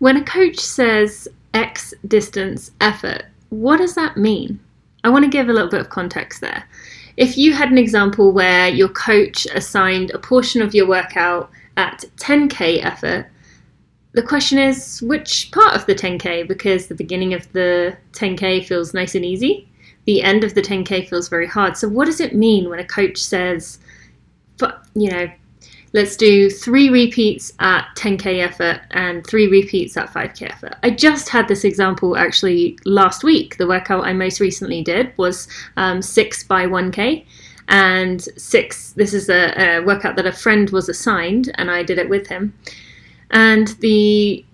When a coach says X distance effort, what does that mean? I want to give a little bit of context there. If you had an example where your coach assigned a portion of your workout at 10k effort, the question is, which part of the 10k? Because the beginning of the 10k feels nice and easy. The end of the 10k feels very hard. So what does it mean when a coach says, let's do 3 repeats at 10k effort and 3 repeats at 5k effort? I just had this example actually last week. The workout I most recently did was 6 by 1k. And 6, this is a workout that a friend was assigned, and I did it with him. And the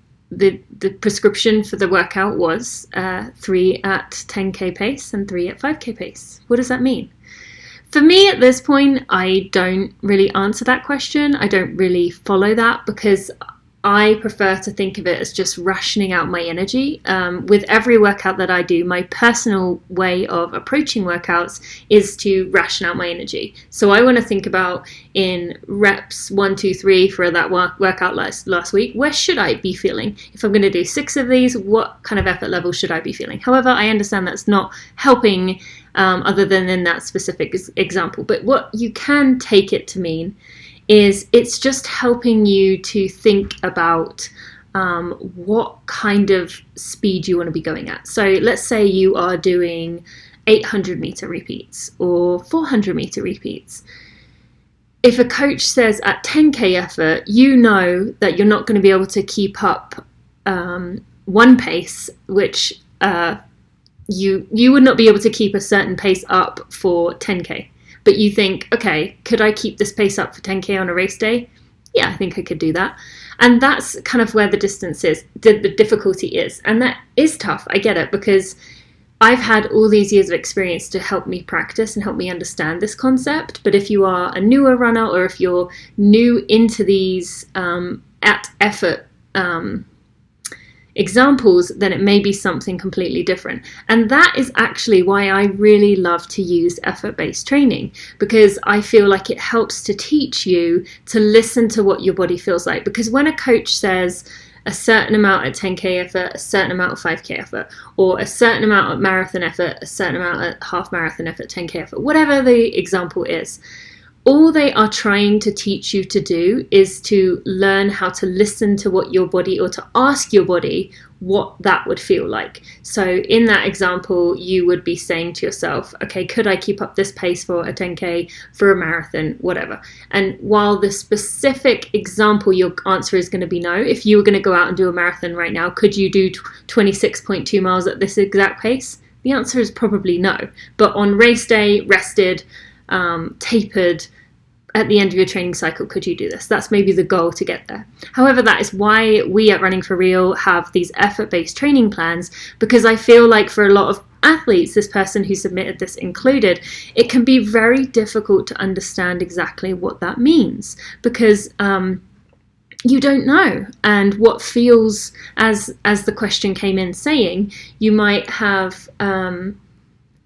prescription for the workout was 3 at 10k pace and 3 at 5k pace. What does that mean? For me at this point, I don't really answer that question. I don't really follow that because I prefer to think of it as just rationing out my energy. With every workout that I do, my personal way of approaching workouts is to ration out my energy. So I want to think about in reps 1, 2, 3 for that workout last week, where should I be feeling? If I'm going to do 6 of these, what kind of effort level should I be feeling? However, I understand that's not helping other than in that specific example. But what you can take it to mean is it's just helping you to think about what kind of speed you want to be going at. So let's say you are doing 800 meter repeats or 400 meter repeats. If a coach says at 10k effort, you know that you're not going to be able to keep up one pace, which you would not be able to keep a certain pace up for 10k. But you think, okay, could I keep this pace up for 10k on a race day? Yeah, I think I could do that. And that's kind of where the distance is, the difficulty is. And that is tough, I get it, because I've had all these years of experience to help me practice and help me understand this concept. But if you are a newer runner, or if you're new into these at effort examples, then it may be something completely different. And that is actually why I really love to use effort-based training, because I feel like it helps to teach you to listen to what your body feels like. Because when a coach says a certain amount at 10k effort, a certain amount at 5k effort, or a certain amount at marathon effort, a certain amount at half marathon effort, 10k effort, whatever the example is, all they are trying to teach you to do is to learn how to listen to what your body, or to ask your body what that would feel like. So in that example, you would be saying to yourself, okay, could I keep up this pace for a 10k, for a marathon, whatever. And while the specific example, your answer is going to be no. If you were going to go out and do a marathon right now, could you do 26.2 miles at this exact pace? The answer is probably no. But on race day, rested, tapered, at the end of your training cycle, could you do this? That's maybe the goal to get there. However, that is why we at Running for Real have these effort-based training plans, because I feel like for a lot of athletes, this person who submitted this included, it can be very difficult to understand exactly what that means, because you don't know. And what feels, as the question came in saying, you might have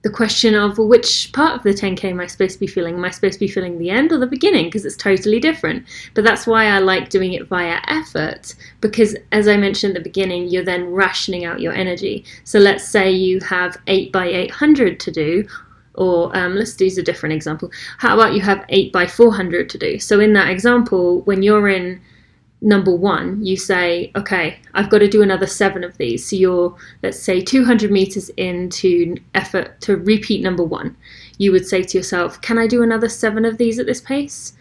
the question of, well, which part of the 10k am I supposed to be feeling? Am I supposed to be feeling the end or the beginning? Because it's totally different. But that's why I like doing it via effort, because as I mentioned at the beginning, you're then rationing out your energy. So let's say you have 8 by 800 to do, or let's do a different example. How about you have 8 by 400 to do? So in that example, when you're in number 1, you say, okay, I've got to do another 7 of these. So you're, let's say, 200 meters into effort to repeat number 1. You would say to yourself, can I do another 7 of these at this pace?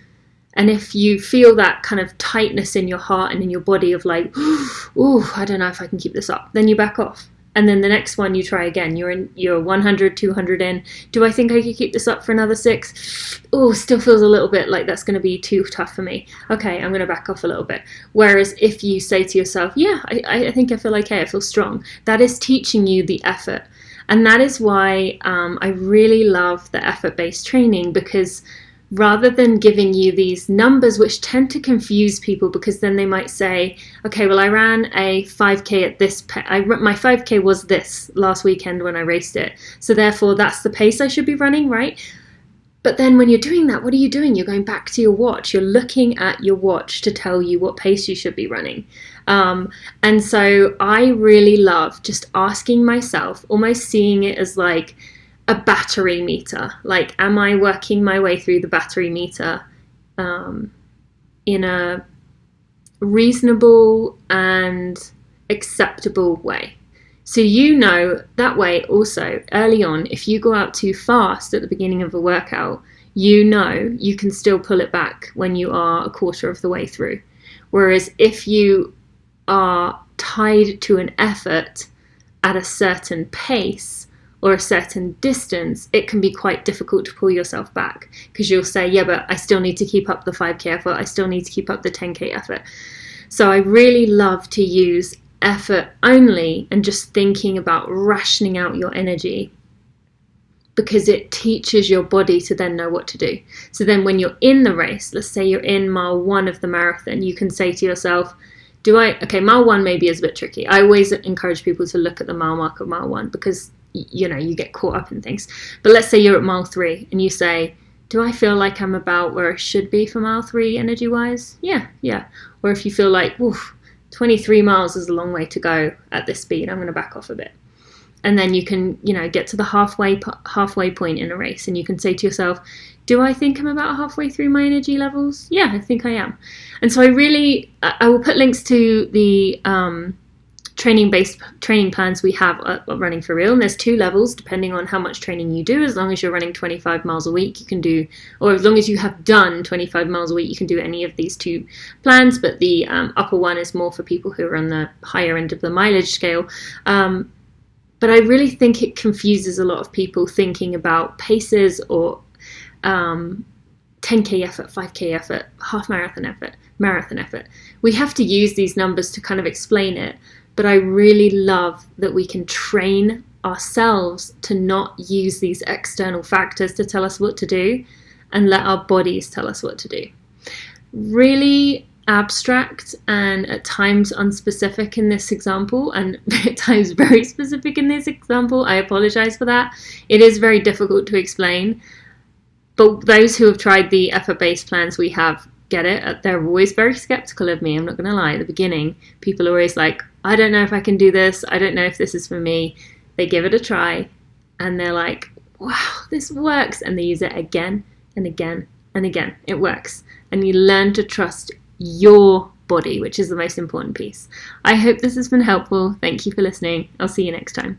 And if you feel that kind of tightness in your heart and in your body of like, oh, I don't know if I can keep this up, then you back off. And then the next one you try again. You're 100, 200 in. Do I think I could keep this up for another 6? Oh, still feels a little bit like that's going to be too tough for me. Okay, I'm going to back off a little bit. Whereas if you say to yourself, yeah, I think I feel okay, I feel strong, that is teaching you the effort. And that is why I really love the effort-based training, because rather than giving you these numbers, which tend to confuse people, because then they might say, okay, well, I ran a 5k at this, my 5k was this last weekend when I raced it, so therefore that's the pace I should be running, right? But then when you're doing that, what are you doing? You're going back to your watch. You're looking at your watch to tell you what pace you should be running. And so I really love just asking myself, almost seeing it as like a battery meter. Like, am I working my way through the battery meter in a reasonable and acceptable way? So that way also early on, if you go out too fast at the beginning of a workout, you can still pull it back when you are a quarter of the way through. Whereas if you are tied to an effort at a certain pace or a certain distance, it can be quite difficult to pull yourself back, because you'll say, yeah, but I still need to keep up the 5K effort, I still need to keep up the 10K effort. So I really love to use effort only and just thinking about rationing out your energy, because it teaches your body to then know what to do. So then when you're in the race, let's say you're in mile 1 of the marathon, you can say to yourself, mile 1 maybe is a bit tricky. I always encourage people to look at the mile mark of mile 1, because you get caught up in things. But let's say you're at mile 3 and you say, do I feel like I'm about where I should be for mile 3 energy wise? Yeah. Or if you feel like, 23 miles is a long way to go at this speed, I'm going to back off a bit. And then you can, get to the halfway point in a race, and you can say to yourself, do I think I'm about halfway through my energy levels? Yeah, I think I am. And so I will put links to the training plans we have at Running for Real. And there's 2 levels depending on how much training you do. As long as you're running 25 miles a week, you can do, or as long as you have done 25 miles a week, you can do any of these 2 plans. But the upper one is more for people who are on the higher end of the mileage scale. But I really think it confuses a lot of people thinking about paces or 10K effort, 5K effort, half marathon effort, marathon effort. We have to use these numbers to kind of explain it. But I really love that we can train ourselves to not use these external factors to tell us what to do, and let our bodies tell us what to do. Really abstract and at times unspecific in this example, and at times very specific in this example. I apologize for that. It is very difficult to explain, but those who have tried the effort-based plans we have get it. They're always very skeptical of me, I'm not going to lie. At the beginning, people are always like, I don't know if I can do this, I don't know if this is for me. They give it a try and they're like, wow, this works, and they use it again and again and again. It works, and you learn to trust your body, which is the most important piece. I hope this has been helpful. Thank you for listening. I'll see you next time.